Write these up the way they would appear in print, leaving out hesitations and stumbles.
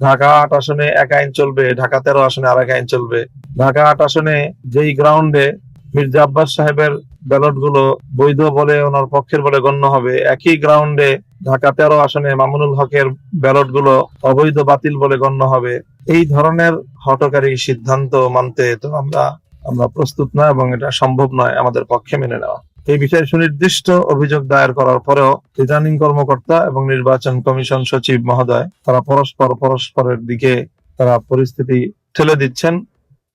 ঢাকা ৮ আসনে এক আইন চলবে, ঢাকা 13 আসনে আরেক আইন চলবে। ঢাকা ৮ আসনে যেই গ্রাউন্ডে মির্জা আব্বাস সাহেবের ব্যালট গুলো বৈধ বলে ওনার পক্ষের বলে গণ্য হবে, একই গ্রাউন্ডে ঢাকা 13 আসনে মামুনুল হকের ব্যালট গুলো অবৈধ বাতিল বলে গণ্য হবে। এই ধরনের হঠকারী সিদ্ধান্ত মানতে তো আমরা প্রস্তুত নয় এবং এটা সম্ভব নয় আমাদের পক্ষে মেনে নেওয়া। এই বিষয়ে সুনির্দিষ্ট অভিযোগ দায়ের করার পরেও রিটার্নিং কর্মকর্তা এবং নির্বাচন কমিশন সচিব মহোদয় তারা পরস্পরের দিকে তারা পরিস্থিতি ঠেলে দিচ্ছেন,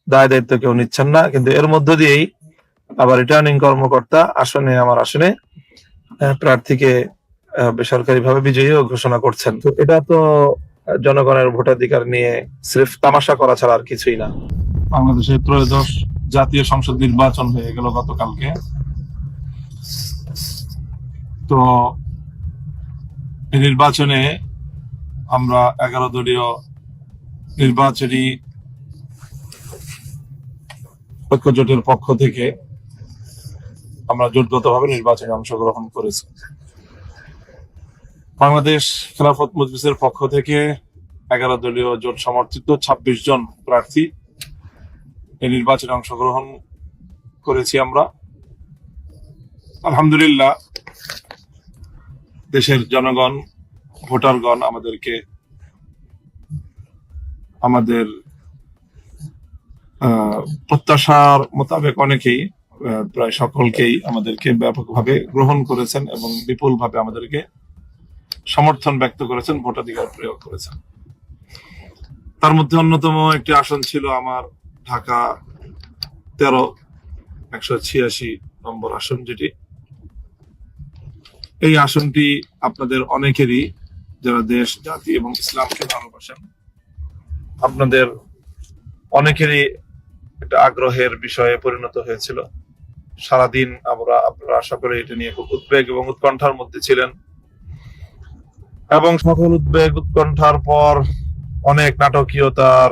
দায় দায়িত্ব কেউ নিচ্ছেন না। কিন্তু এর মধ্য দিয়েই আবার রিটার্নিং কর্মকর্তা আমার আসনে প্রার্থীকে বেসরকারি ভাবে বিজয়ী ঘোষণা করছেন। তো এটা তো জনগণের ভোটাধিকার নিয়ে সির্ফ তামাশা করা ছাড়া আর কিছুই না। বাংলাদেশের ত্রয়োদশ জাতীয় সংসদ নির্বাচন হয়ে গেল গতকালকে। তো এই নির্বাচনে আমরা 11 দলীয় নির্বাচনী ঐক্যজোটের পক্ষ থেকে আমরা জোটগতভাবে নির্বাচনে অংশগ্রহণ করেছি। বাংলাদেশ খেলাফত মজলিসের পক্ষ থেকে 11 দলীয় জোট সমর্থিত 26 জন প্রার্থী এই নির্বাচনে অংশগ্রহণ করেছি আমরা। আলহামদুলিল্লাহ, দেশের জনগণ, ভোটারগণ আমাদেরকে আমাদের প্রত্যাশার মোতাবেক অনেকেই, প্রায় সকলকেই আমাদেরকে ব্যাপকভাবে গ্রহণ করেছেন এবং বিপুলভাবে আমাদেরকে সমর্থন ব্যক্ত করেছেন, ভোটাধিকার প্রয়োগ করেছেন। তার মধ্যে অন্যতম একটি আসন ছিল আমার ঢাকা 13 186 নম্বর আসন, যেটি এই আসনটি আপনাদের অনেকেরই, যারা দেশ, জাতি এবং ইসলামকে ভালোবাসেন, আপনাদের অনেকেরই একটা আগ্রহের বিষয়ে পরিণত হয়েছিল। সারাদিন আপনারা সকলে এটা নিয়ে খুব উদ্বেগ এবং উৎকণ্ঠার মধ্যে ছিলেন এবং সকল উদ্বেগ উৎকণ্ঠার পর অনেক নাটকীয়তার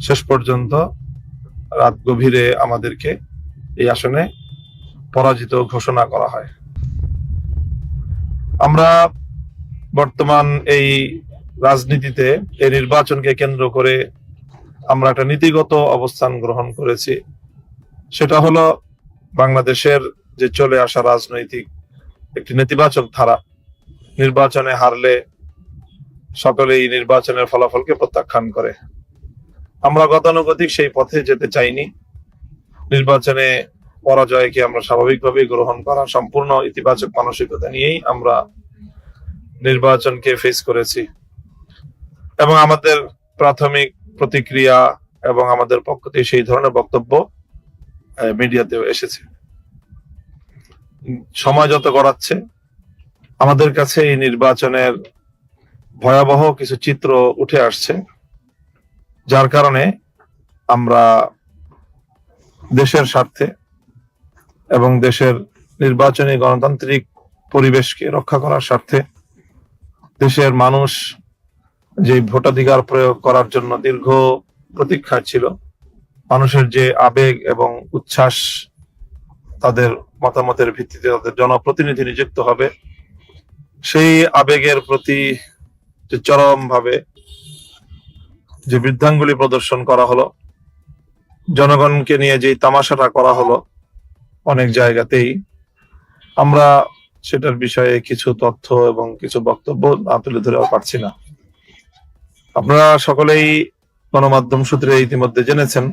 শেষ পর্যন্ত রাত গভীরে আমাদেরকে এই আসনে পরাজিত ঘোষণা করা হয়। আমরা বর্তমান এই রাজনীতিতে এই নির্বাচনকে কেন্দ্র করে আমরা একটা নীতিগত অবস্থান গ্রহণ করেছি। সেটা হলো বাংলাদেশের যে চলে আসা রাজনৈতিক একটি নেতিবাচক ধারা, নির্বাচনে হারলে সকলেই নির্বাচনের ফলাফলকে প্রত্যাখ্যান করে। আমরা গতানুগতিক সেই পথে যেতে চাইনি। নির্বাচনে পরাজয়কে আমরা স্বাভাবিকভাবেই গ্রহণ করা, সম্পূর্ণ ইতিবাচক মানসিকতা নিয়েই আমরা নির্বাচনকে ফেস করেছি এবং আমাদের প্রাথমিক প্রতিক্রিয়া এবং আমাদের পক্ষ থেকে সেই ধরনের বক্তব্য মিডিয়াতেও এসেছে। সময় যত গড়াচ্ছে আমাদের কাছে এই নির্বাচনের ভয়াবহ কিছু চিত্র উঠে আসছে, যার কারণে আমরা দেশের স্বার্থে এবং দেশের নির্বাচনী গণতান্ত্রিক পরিবেশকে রক্ষা করার স্বার্থে, দেশের মানুষ যে ভোটাধিকার প্রয়োগ করার জন্য দীর্ঘ প্রতীক্ষা ছিল, মানুষের যে আবেগ এবং উচ্ছ্বাস, তাদের মতামতের ভিত্তিতে তাদের জনপ্রতিনিধি নিযুক্ত হবে, সেই আবেগের প্রতি যে চরমভাবে যে বৃদ্ধাঙ্গুলি প্রদর্শন করা হলো, জনগণকে নিয়ে যে তামাশাটা করা হলো অনেক জায়গাতেই, আমরা সেটার বিষয়ে কিছু তথ্য এবং কিছু বক্তব্য না তুলে ধরে পারছি না। আপনারা সকলেই গণমাধ্যম সূত্রে ইতিমধ্যে জেনেছেন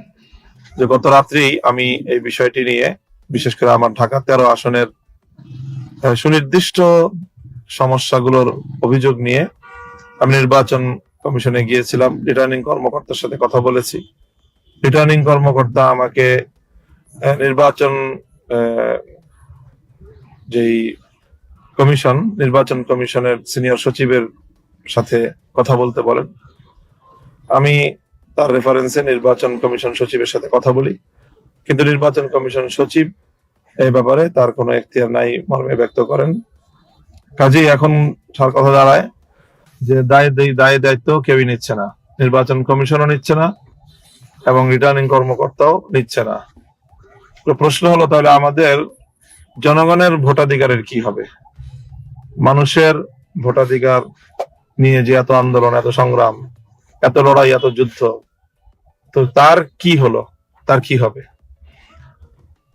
যে গত রাত্রেই আমি এই বিষয়টি নিয়ে, বিশেষ করে আমার ঢাকা 13 আসনের সুনির্দিষ্ট সমস্যাগুলোর অভিযোগ নিয়ে আমি নির্বাচন কমিশনে গিয়েছিলাম। রিটার্নিং কর্মকর্তার সাথে কথা বলেছি। রিটার্নিং কর্মকর্তা আমাকে নির্বাচন কমিশনের সিনিয়র সচিবের সাথে কথা বলতে বলেন। আমি তার রেফারেন্সে নির্বাচন কমিশন সচিবের সাথে কথা বলি, কিন্তু নির্বাচন কমিশন সচিব এই ব্যাপারে তার কোনো এখতিয়ার নাই মর্মে ব্যক্ত করেন। কাজেই এখন কথা দাঁড়ায় যে দায় দায়িত্ব কেউই নিচ্ছে না, নির্বাচন কমিশনও নিচ্ছে না এবং রিটার্নিং কর্মকর্তাও নিচ্ছে না। তো প্রশ্ন হলো, তাহলে আমাদের জনগণের ভোটাধিকারের কি হবে? মানুষের ভোটাধিকার নিয়ে যে এত আন্দোলন, এত সংগ্রাম, এত লড়াই, এত যুদ্ধ, তো তার কি হলো, তার কি হবে,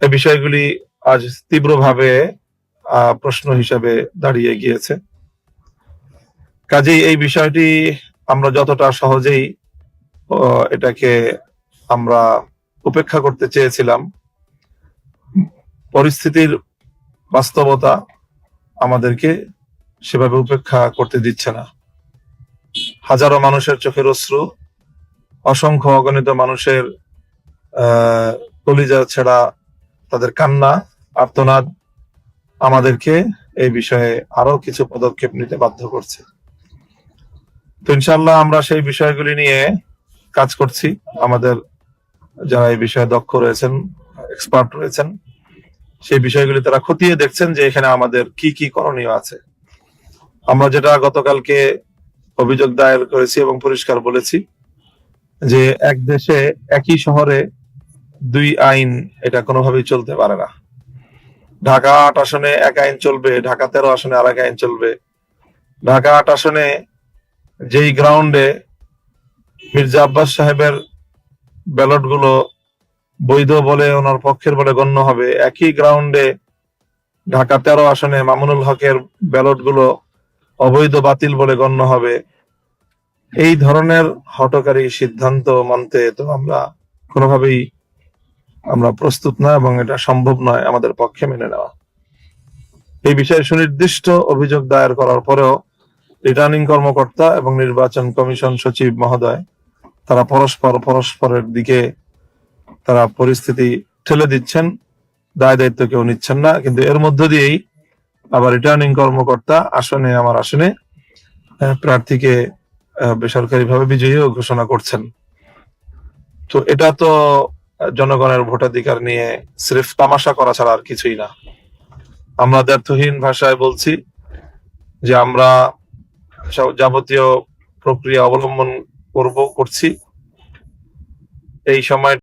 এই বিষয়গুলি আজ তীব্রভাবে প্রশ্ন হিসেবে দাঁড়িয়ে গিয়েছে। কাজেই এই বিষয়টি আমরা যতটা সহজেই এটাকে আমরা উপেক্ষা করতে চেয়েছিলাম, পরিস্থিতির বাস্তবতা আমাদেরকে সেভাবে উপেক্ষা করতে দিচ্ছে না। হাজারো মানুষের চোখের অশ্রু, অসংখ্য অগণিত মানুষের কলিজা ছেঁড়া তাদের কান্না, আর্তনাদ আমাদেরকে এই বিষয়ে আরো কিছু পদক্ষেপ নিতে বাধ্য করছে। তো ইনশাআল্লাহ আমরা সেই বিষয়গুলি নিয়ে কাজ করছি। আমাদের যারা এই বিষয়ে দক্ষ রয়েছেন, এক্সপার্ট রয়েছেন, সেই বিষয়গুলি তারা খতিয়ে দেখছেন যে এখানে আমাদের কি কি করণীয় আছে। আমরা যেটা গতকালকে অভিযোগ দায়ের করেছি এবং পরিষ্কার বলেছি যে এক দেশে একই শহরে দুই আইন, এটা কোনোভাবেই চলতে পারে না। ঢাকা ৮ আসনে এক আইন চলবে, ঢাকা ১৩ আসনে আর এক আইন চলবে। ঢাকা ৮ আসনে যেই গ্রাউন্ডে মির্জা আব্বাস সাহেবের ব্যালট গুলো বৈধ বলে, ওনার পক্ষের বলে গণ্য হবে, একই গ্রাউন্ডে ঢাকা ১৩ আসনে মামুনুল হকের ব্যালট গুলো অবৈধ, বাতিল বলে গণ্য হবে। এই ধরনের হঠকারী সিদ্ধান্ত মানতে তো আমরা কোনোভাবেই আমরা প্রস্তুত না, এবং এটা সম্ভব নয় আমাদের পক্ষে মেনে নেওয়া। এই বিষয়ে সুনির্দিষ্ট অভিযোগ দায়ের করার পরেও রিটার্নিং কর্মকর্তা এবং নির্বাচন কমিশন সচিব মহোদয় তারা পরস্পরের দিকে তারা পরিস্থিতি ঠেলে দিচ্ছেন, দায় দায়িত্ব কেউ নিচ্ছেন না। কিন্তু এর মধ্য দিয়েই আবার রিটার্নিং কর্মকর্তা আমার আসনে প্রার্থীকে বেসরকারিভাবে বিজয়ীও ঘোষণা করছেন। তো এটা তো জনগণের ভোটাধিকার নিয়ে সির্ফ তামাশা করা ছাড়া আর কিছুই না। আমরা দ্ব্যর্থহীন ভাষায় বলছি যে আমরা যাবতীয় প্রক্রিয়া অবলম্বন করছি। এই সময়